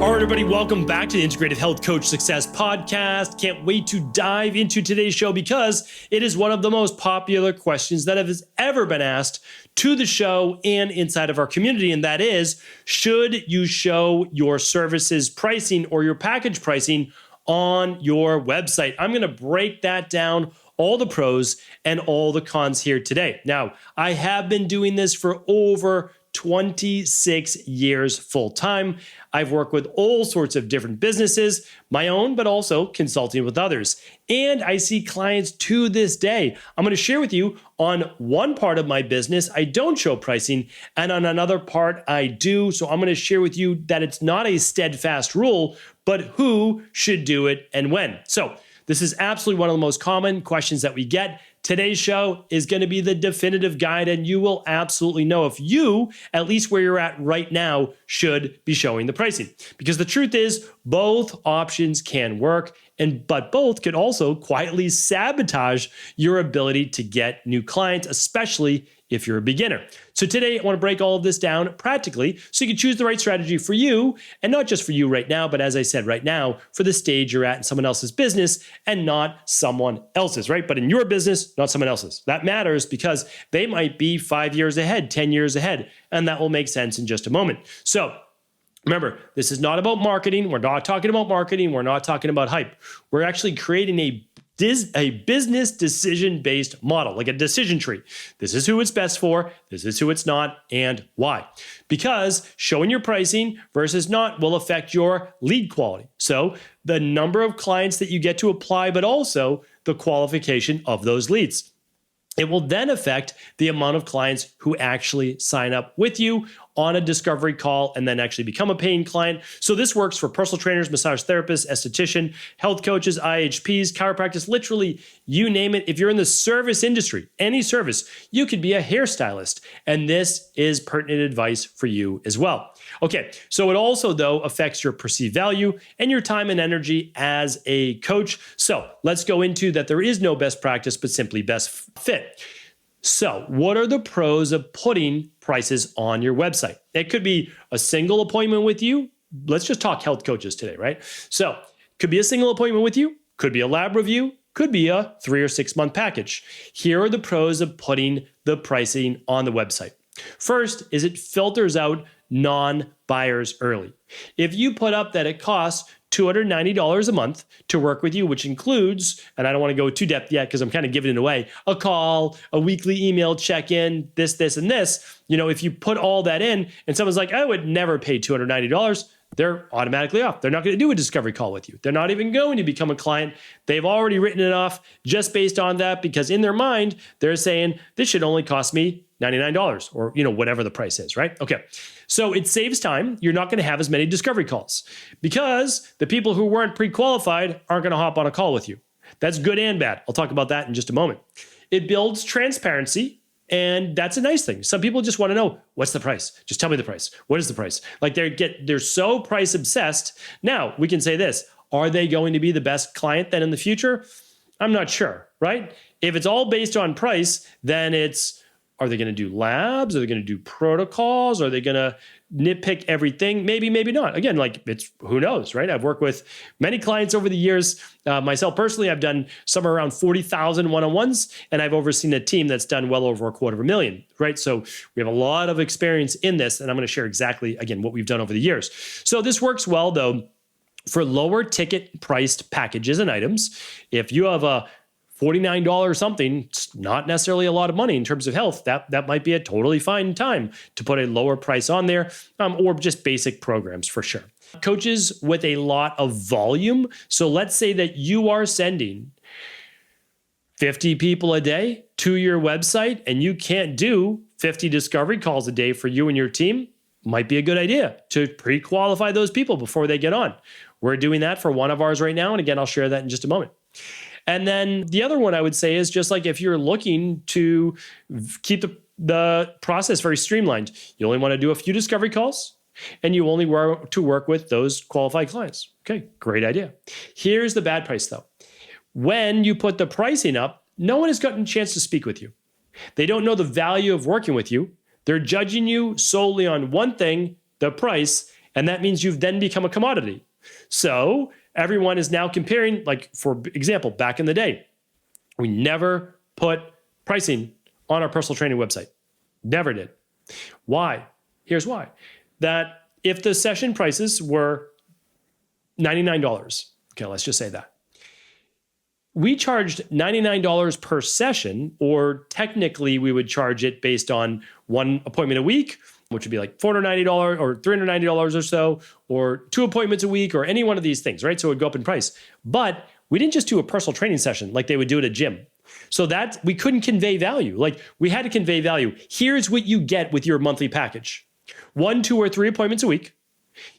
All right, everybody, welcome back to the Integrative Health Coach Success Podcast. Can't wait to dive into today's show because it is one of the most popular questions that has ever been asked to the show and inside of our community, and that is, should you show your services pricing or your package pricing on your website? I'm going to break that down, all the pros and all the cons here today. Now, I have been doing this for over 26 years full time. I've worked with all sorts of different businesses, my own, but also consulting with others. And I see clients to this day. I'm going to share with you on one part of my business, I don't show pricing, and on another part, I do. So I'm going to share with you that it's not a steadfast rule, but who should do it and when. So this is absolutely one of the most common questions that we get. Today's show is going to be the definitive guide, and you will absolutely know if you, at least where you're at right now, should be showing the pricing. Because the truth is, both options can work, but both could also quietly sabotage your ability to get new clients, especially if you're a beginner. So today, I want to break all of this down practically so you can choose the right strategy for you, and not just for you right now, but as I said, right now, for the stage you're at in someone else's business and not someone else's, right? But in your business, not someone else's. That matters because they might be 5 years ahead, 10 years ahead, and that will make sense in just a moment. So remember, this is not about marketing. We're not talking about marketing. We're not talking about hype. We're actually creating a business decision-based model, like a decision tree. This is who it's best for, this is who it's not, and why. Because showing your pricing versus not will affect your lead quality. So the number of clients that you get to apply, but also the qualification of those leads. It will then affect the amount of clients who actually sign up with you on a discovery call and then actually become a paying client. So this works for personal trainers, massage therapists, esthetician, health coaches, IHPs, chiropractors, literally you name it. If you're in the service industry, any service, you could be a hairstylist. And this is pertinent advice for you as well. Okay, so it also, though, affects your perceived value and your time and energy as a coach. So let's go into that there is no best practice, but simply best fit. So what are the pros of putting prices on your website? It could be a single appointment with you. Let's just talk health coaches today, right? So could be a single appointment with you, could be a lab review, could be a 3 or 6 month package. Here are the pros of putting the pricing on the website. First is it filters out non-buyers early. If you put up that it costs $290 a month to work with you, which includes, and I don't want to go too depth yet because I'm kind of giving it away, a call, a weekly email check-in, this, and this. You know, if you put all that in and someone's like, I would never pay $290, they're automatically off. They're not going to do a discovery call with you. They're not even going to become a client. They've already written it off just based on that because in their mind, they're saying this should only cost me $99 or, whatever the price is, right? Okay. So it saves time. You're not going to have as many discovery calls because the people who weren't pre-qualified aren't going to hop on a call with you. That's good and bad. I'll talk about that in just a moment. It builds transparency. And that's a nice thing. Some people just want to know, what's the price? Just tell me the price. What is the price? Like they're so price obsessed. Now we can say this, are they going to be the best client then in the future? I'm not sure, right? If it's all based on price, then are they going to do labs? Are they going to do protocols? Are they going to nitpick everything? Maybe, maybe not. Again, who knows, right? I've worked with many clients over the years. Myself personally, I've done somewhere around 40,000 one-on-ones, and I've overseen a team that's done well over $250,000, right? So we have a lot of experience in this, and I'm going to share exactly, again, what we've done over the years. So this works well, though, for lower ticket priced packages and items. If you have a $49 something, it's not necessarily a lot of money in terms of health. That might be a totally fine time to put a lower price on there, or just basic programs for sure. Coaches with a lot of volume. So let's say that you are sending 50 people a day to your website and you can't do 50 discovery calls a day for you and your team. Might be a good idea to pre-qualify those people before they get on. We're doing that for one of ours right now. And again, I'll share that in just a moment. And then the other one I would say is just like if you're looking to keep the process very streamlined, you only want to do a few discovery calls and you only want to work with those qualified clients. Okay, great idea. Here's the bad price though. When you put the pricing up, no one has gotten a chance to speak with you. They don't know the value of working with you. They're judging you solely on one thing, the price, And that means you've then become a commodity. So everyone is now comparing, like, for example, back in the day, we never put pricing on our personal training website. Never did. Why? Here's why. That if the session prices were $99, okay, let's just say that. We charged $99 per session, or technically we would charge it based on one appointment a week, which would be like $490 or $390 or so, or 2 appointments a week, or any one of these things, right? So it would go up in price. But we didn't just do a personal training session like they would do at a gym. So that we couldn't convey value. Like, we had to convey value. Here's what you get with your monthly package: 1, 2, or 3 appointments a week.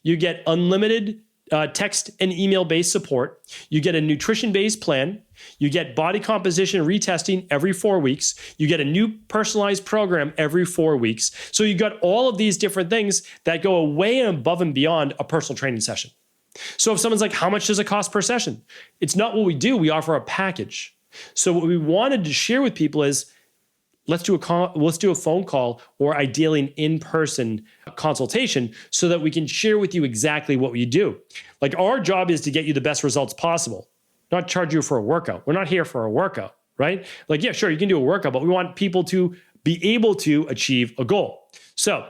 You get unlimited text and email-based support. You get a nutrition-based plan. You get body composition retesting every 4 weeks. You get a new personalized program every 4 weeks. So you got all of these different things that go way above and beyond a personal training session. So if someone's like, how much does it cost per session? It's not what we do. We offer a package. So what we wanted to share with people is, let's do a phone call, or ideally an in-person consultation, so that we can share with you exactly what we do. Like, our job is to get you the best results possible, not charge you for a workout. We're not here for a workout, right? Like, yeah, sure, you can do a workout, but we want people to be able to achieve a goal. So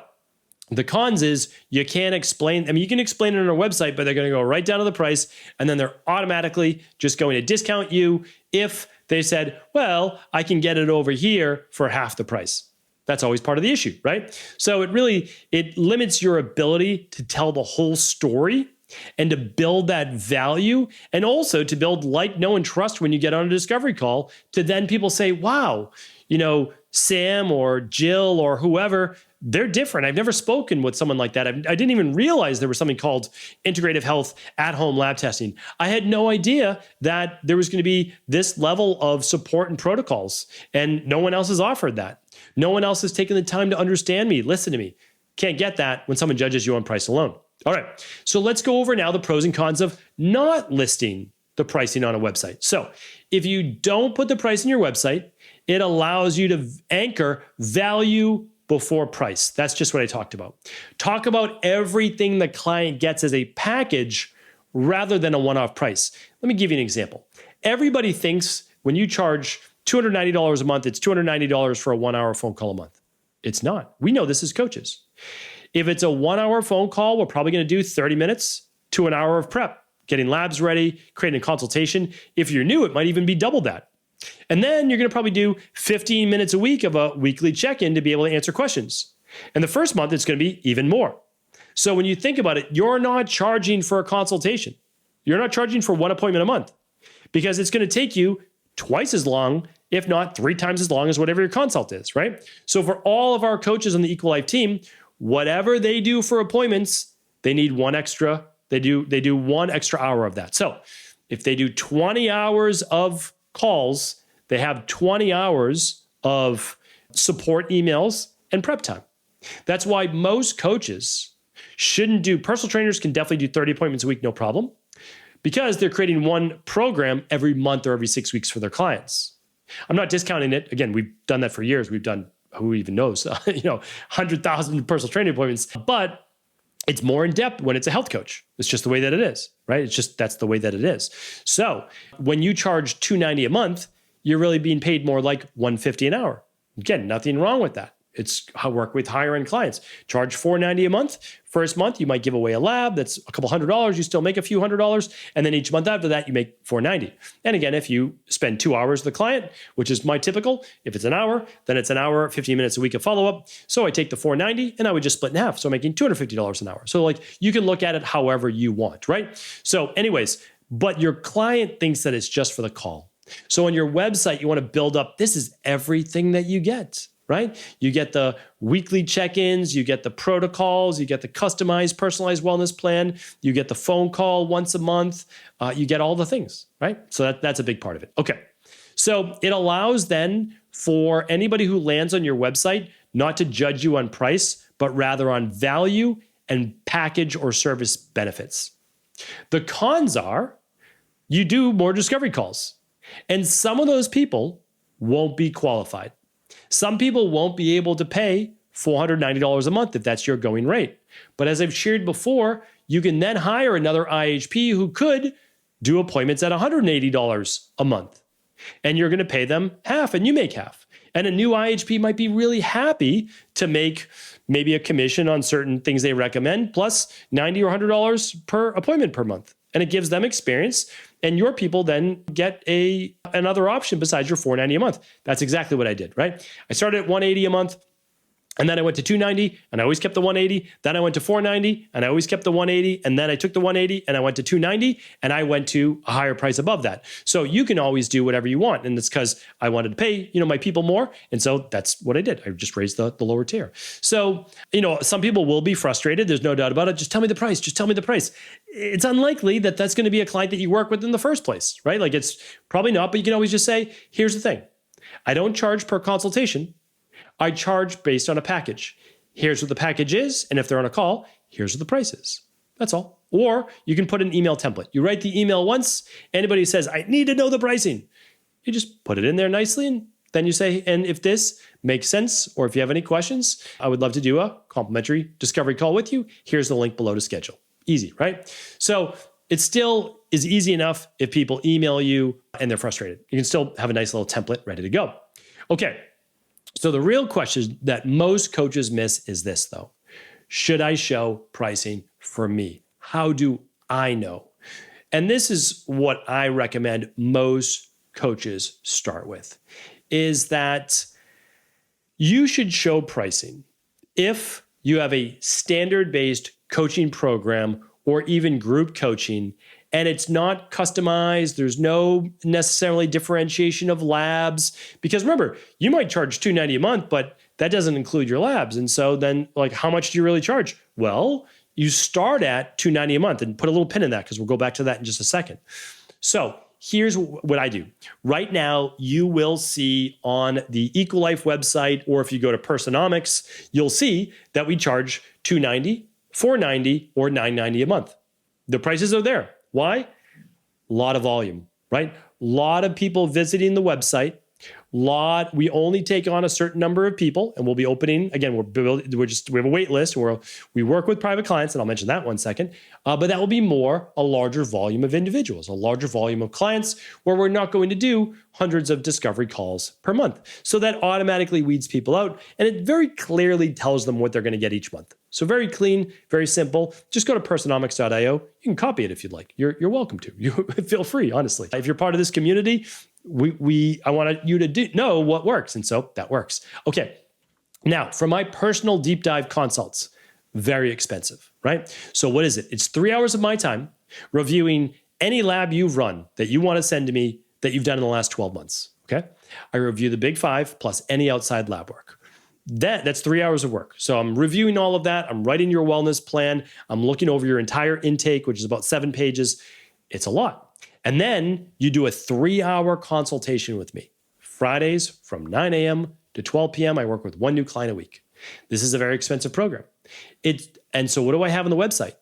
the cons is you can't explain. I mean, you can explain it on our website, but they're going to go right down to the price, and then they're automatically just going to discount you if they said, well, I can get it over here for half the price. That's always part of the issue, right? So it limits your ability to tell the whole story and to build that value, and also to build like, know, and trust when you get on a discovery call, to then people say, wow, Sam or Jill or whoever, they're different. I've never spoken with someone like that. I didn't even realize there was something called integrative health at-home lab testing. I had no idea that there was going to be this level of support and protocols, and no one else has offered that. No one else has taken the time to understand me, listen to me. Can't get that when someone judges you on price alone. All right, so let's go over now the pros and cons of not listing the pricing on a website. So if you don't put the price in your website, it allows you to anchor value before price. That's just what I talked about. Talk about everything the client gets as a package rather than a one-off price. Let me give you an example. Everybody thinks when you charge $290 a month, it's $290 for a 1-hour phone call a month. It's not. We know this as coaches. If it's a 1-hour phone call, we're probably going to do 30 minutes to an hour of prep, getting labs ready, creating a consultation. If you're new, it might even be double that. And then you're going to probably do 15 minutes a week of a weekly check-in to be able to answer questions. And the first month, it's going to be even more. So when you think about it, you're not charging for a consultation. You're not charging for 1 appointment a month, because it's going to take you twice as long, if not 3 times as long, as whatever your consult is, right? So for all of our coaches on the Equal Life team, whatever they do for appointments, they need one extra. They do 1 extra hour of that. So if they do 20 hours of calls, they have 20 hours of support emails and prep time. That's why most coaches shouldn't do, personal trainers can definitely do 30 appointments a week, no problem, because they're creating one program every month or every 6 weeks for their clients. I'm not discounting it. Again, we've done that for years. We've done, who even knows, 100,000 personal training appointments, but it's more in depth when it's a health coach. It's just the way that it is, right? It's just, that's the way that it is. So when you charge $290 a month, you're really being paid more like $150 an hour. Again, nothing wrong with that. It's how I work with higher end clients. Charge $490 a month. First month, you might give away a lab. That's a couple $100. You still make a few $100. And then each month after that, you make $490. And again, if you spend 2 hours with the client, which is my typical, if it's an hour, then it's an hour, 15 minutes a week of follow-up. So I take the $490 and I would just split in half. So I'm making $250 an hour. So like, you can look at it however you want, right? So anyways, but your client thinks that it's just for the call. So on your website, you want to build up, this is everything that you get. Right? You get the weekly check-ins, you get the protocols, you get the customized, personalized wellness plan, you get the phone call once a month, you get all the things, right? So that's a big part of it. Okay. So it allows then for anybody who lands on your website not to judge you on price, but rather on value and package or service benefits. The cons are you do more discovery calls, and some of those people won't be qualified. Some people won't be able to pay $490 a month if that's your going rate. But as I've shared before, you can then hire another IHP who could do appointments at $180 a month. And you're going to pay them half and you make half. And a new IHP might be really happy to make maybe a commission on certain things they recommend, plus $90 or $100 per appointment per month. And it gives them experience. And your people then get another option besides your $490 a month. That's exactly what I did, right? I started at $180 a month. And then I went to $290 and I always kept the $180. Then I went to $490 and I always kept the $180. And then I took the $180 and I went to $290 and I went to a higher price above that. So you can always do whatever you want. And it's because I wanted to pay, my people more. And so that's what I did. I just raised the lower tier. So, some people will be frustrated. There's no doubt about it. Just tell me the price. Just tell me the price. It's unlikely that that's going to be a client that you work with in the first place, right? Like it's probably not, but you can always just say, here's the thing. I don't charge per consultation. I charge based on a package. Here's what the package is. And if they're on a call, here's what the price is. That's all. Or you can put an email template. You write the email once. Anybody says, I need to know the pricing. You just put it in there nicely. And then you say, and if this makes sense, or if you have any questions, I would love to do a complimentary discovery call with you. Here's the link below to schedule. Easy, right? So it still is easy enough if people email you and they're frustrated. You can still have a nice little template ready to go. Okay. So the real question that most coaches miss is this, though. Should I show pricing for me? How do I know? And this is what I recommend most coaches start with, is that you should show pricing if you have a standard-based coaching program or even group coaching, and it's not customized. There's no necessarily differentiation of labs. Because remember, you might charge $290 a month, but that doesn't include your labs. And so then, how much do you really charge? Well, you start at $290 a month, and put a little pin in that because we'll go back to that in just a second. So here's what I do. Right now, you will see on the Equalife website, or if you go to Personomics, you'll see that we charge $290, $490, or $990 a month. The prices are there. Why? A lot of volume, right? A lot of people visiting the website. We only take on a certain number of people, and we'll be opening again. We have a wait list where we work with private clients, and I'll mention that one second. But that will be a larger volume of individuals, a larger volume of clients, where we're not going to do hundreds of discovery calls per month. So that automatically weeds people out, and it very clearly tells them what they're going to get each month. So very clean, very simple. Just go to personomics.io. You can copy it if you'd like. You're welcome to. You feel free, honestly. If you're part of this community, I want you to know what works. And so that works. Okay. Now, for my personal deep dive consults, very expensive, right? So what is it? It's 3 hours of my time reviewing any lab you've run that you want to send to me that you've done in the last 12 months. Okay. I review the big five plus any outside lab work. That's 3 hours of work. So I'm reviewing all of that. I'm writing your wellness plan. I'm looking over your entire intake, which is about 7 pages. It's a lot. And then you do a 3-hour consultation with me. Fridays from 9 a.m. to 12 p.m. I work with one new client a week. This is a very expensive program. And so what do I have on the website?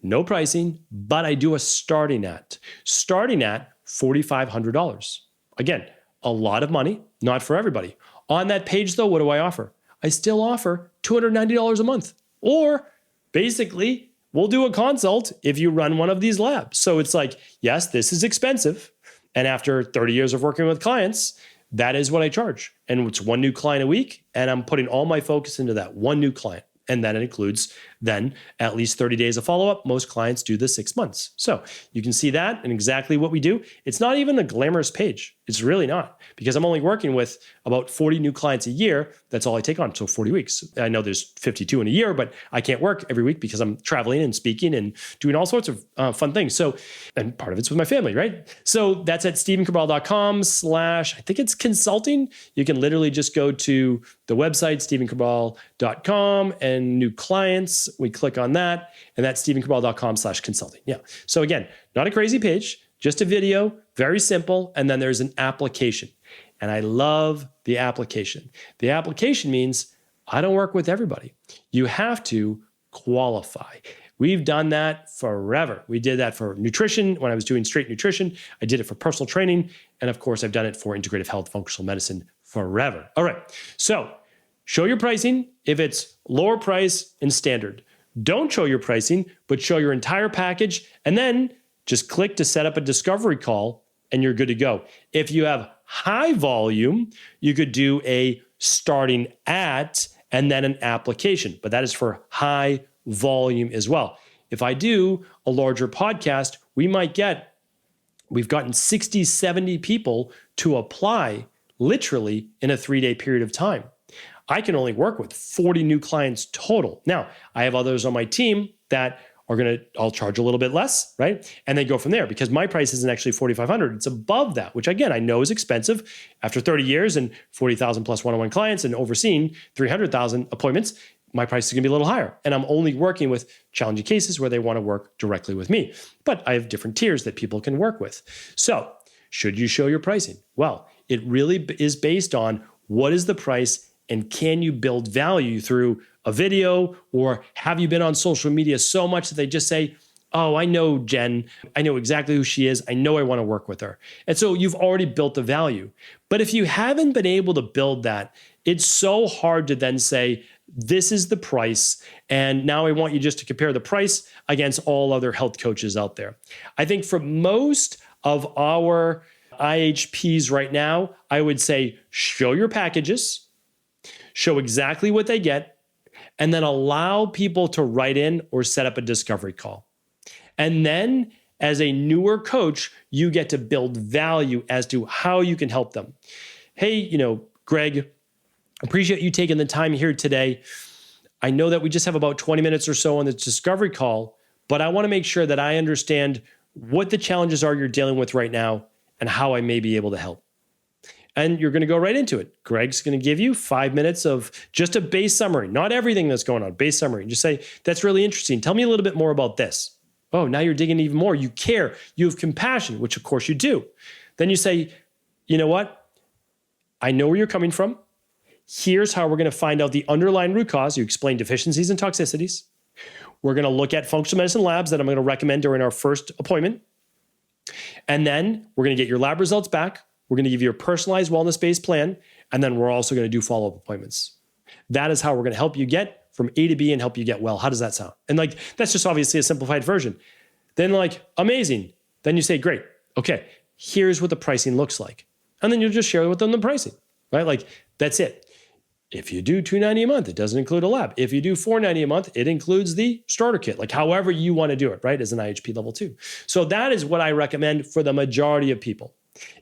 No pricing, but I do a starting at $4,500. Again, a lot of money, not for everybody. On that page, though, what do I offer? I still offer $290 a month. Or basically, we'll do a consult if you run one of these labs. So it's like, yes, this is expensive. And after 30 years of working with clients, that is what I charge. And it's one new client a week. And I'm putting all my focus into that one new client. And that includes then at least 30 days of follow-up. Most clients do the 6 months. So you can see that and exactly what we do. It's not even a glamorous page. It's really not, because I'm only working with about 40 new clients a year. That's all I take on. So 40 weeks. I know there's 52 in a year, but I can't work every week because I'm traveling and speaking and doing all sorts of fun things. So, and part of it's with my family, right? So that's at stephencabral.com/ I think it's consulting. You can literally just go to the website, stephencabral.com, and new clients. We click on that, and that's stephencabral.com/consulting. Yeah. So again, not a crazy page, just a video, very simple. And then there's an application. And I love the application. The application means I don't work with everybody. You have to qualify. We've done that forever. We did that for nutrition when I was doing straight nutrition. I did it for personal training. And of course, I've done it for integrative health, functional medicine forever. All right. So Show your pricing if it's lower price and standard. Don't show your pricing, but show your entire package, and then just click to set up a discovery call and you're good to go. If you have high volume, you could do a starting at and then an application, but that is for high volume as well. If I do a larger podcast, we've gotten 60, 70 people to apply literally in a 3-day period of time. I can only work with 40 new clients total. Now, I have others on my team that I'll charge a little bit less, right? And then go from there, because my price isn't actually $4,500. It's above that, which again, I know is expensive. After 30 years and 40,000 plus one-on-one clients and overseeing 300,000 appointments, my price is gonna be a little higher. And I'm only working with challenging cases where they wanna work directly with me. But I have different tiers that people can work with. So should you show your pricing? Well, it really is based on what is the price and can you build value through a video, or have you been on social media so much that they just say, oh, I know Jen, I know exactly who she is, I know I wanna work with her. And so you've already built the value. But if you haven't been able to build that, it's so hard to then say, this is the price, and now I want you just to compare the price against all other health coaches out there. I think for most of our IHPs right now, I would say show your packages, show exactly what they get, and then allow people to write in or set up a discovery call. And then as a newer coach, you get to build value as to how you can help them. Hey, Greg, appreciate you taking the time here today. I know that we just have about 20 minutes or so on this discovery call, but I want to make sure that I understand what the challenges are you're dealing with right now and how I may be able to help. And you're going to go right into it. Greg's going to give you 5 minutes of just a base summary, not everything that's going on, base summary. And just say, that's really interesting. Tell me a little bit more about this. Oh, now you're digging even more. You care. You have compassion, which of course you do. Then you say, you know what? I know where you're coming from. Here's how we're going to find out the underlying root cause. You explain deficiencies and toxicities. We're going to look at functional medicine labs that I'm going to recommend during our first appointment. And then we're going to get your lab results back. We're going to give you a personalized wellness-based plan, and then we're also going to do follow-up appointments. That is how we're going to help you get from A to B and help you get well. How does that sound? And that's just obviously a simplified version. Then amazing. Then you say, great. Okay, here's what the pricing looks like. And then you'll just share with them the pricing, right? That's it. If you do $290 a month, it doesn't include a lab. If you do $490 a month, it includes the starter kit, however you want to do it, right? As an IHP level 2. So that is what I recommend for the majority of people.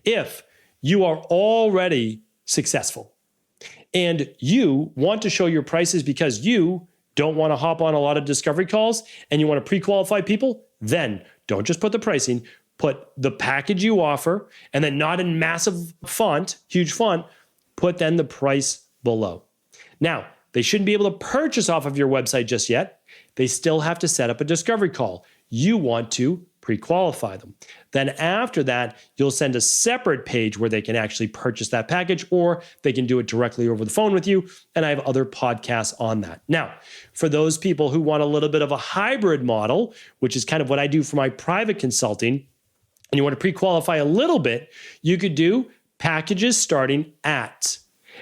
If you are already successful and you want to show your prices because you don't want to hop on a lot of discovery calls and you want to pre-qualify people, then don't just put the pricing, put the package you offer, and then not in massive font, huge font, put then the price below. Now, they shouldn't be able to purchase off of your website just yet. They still have to set up a discovery call. You want to pre-qualify them. Then after that, you'll send a separate page where they can actually purchase that package, or they can do it directly over the phone with you. And I have other podcasts on that. Now, for those people who want a little bit of a hybrid model, which is kind of what I do for my private consulting, and you want to pre-qualify a little bit, you could do packages starting at,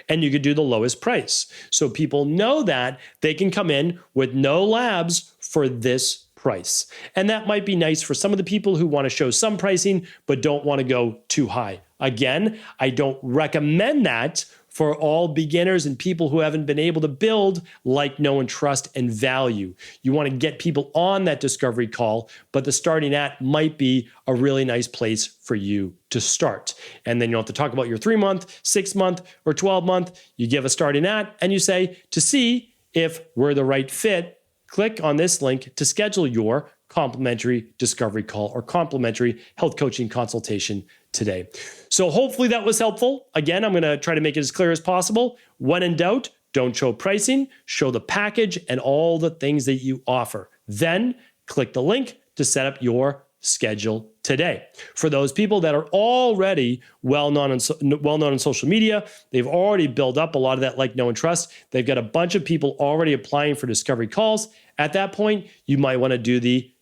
and you could do the lowest price. So people know that they can come in with no labs for this price. And that might be nice for some of the people who want to show some pricing, but don't want to go too high. Again, I don't recommend that for all beginners and people who haven't been able to build like, know, and trust and value. You want to get people on that discovery call, but the starting at might be a really nice place for you to start. And then you'll have to talk about your 3-month, 6-month, or 12-month. You give a starting at, and you say, to see if we're the right fit, click on this link to schedule your complimentary discovery call or complimentary health coaching consultation today. So hopefully that was helpful. Again, I'm going to try to make it as clear as possible. When in doubt, don't show pricing, show the package and all the things that you offer. Then click the link to set up your schedule today. For those people that are already well-known on social media, they've already built up a lot of that like, know, and trust. They've got a bunch of people already applying for discovery calls. At that point, you might want to do the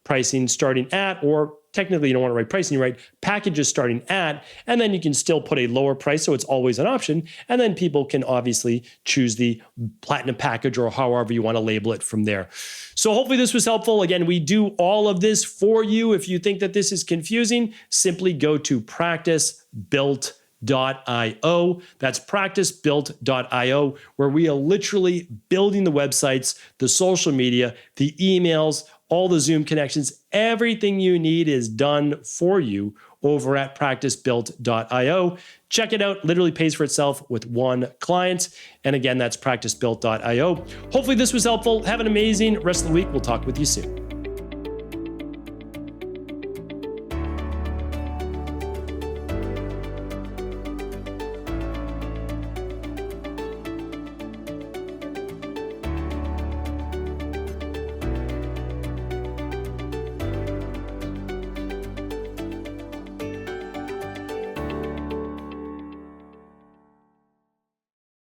pricing starting at or technically you don't want to write pricing, you write packages starting at, and then you can still put a lower price so it's always an option. And then people can obviously choose the platinum package or however you want to label it from there. So hopefully this was helpful. Again, we do all of this for you. If you think that this is confusing, simply go to practicebuilt.io. That's practicebuilt.io, where we are literally building the websites, the social media, the emails, all the Zoom connections. Everything you need is done for you over at practicebuilt.io. Check it out. Literally pays for itself with one client. And again, that's practicebuilt.io. Hopefully this was helpful. Have an amazing rest of the week. We'll talk with you soon.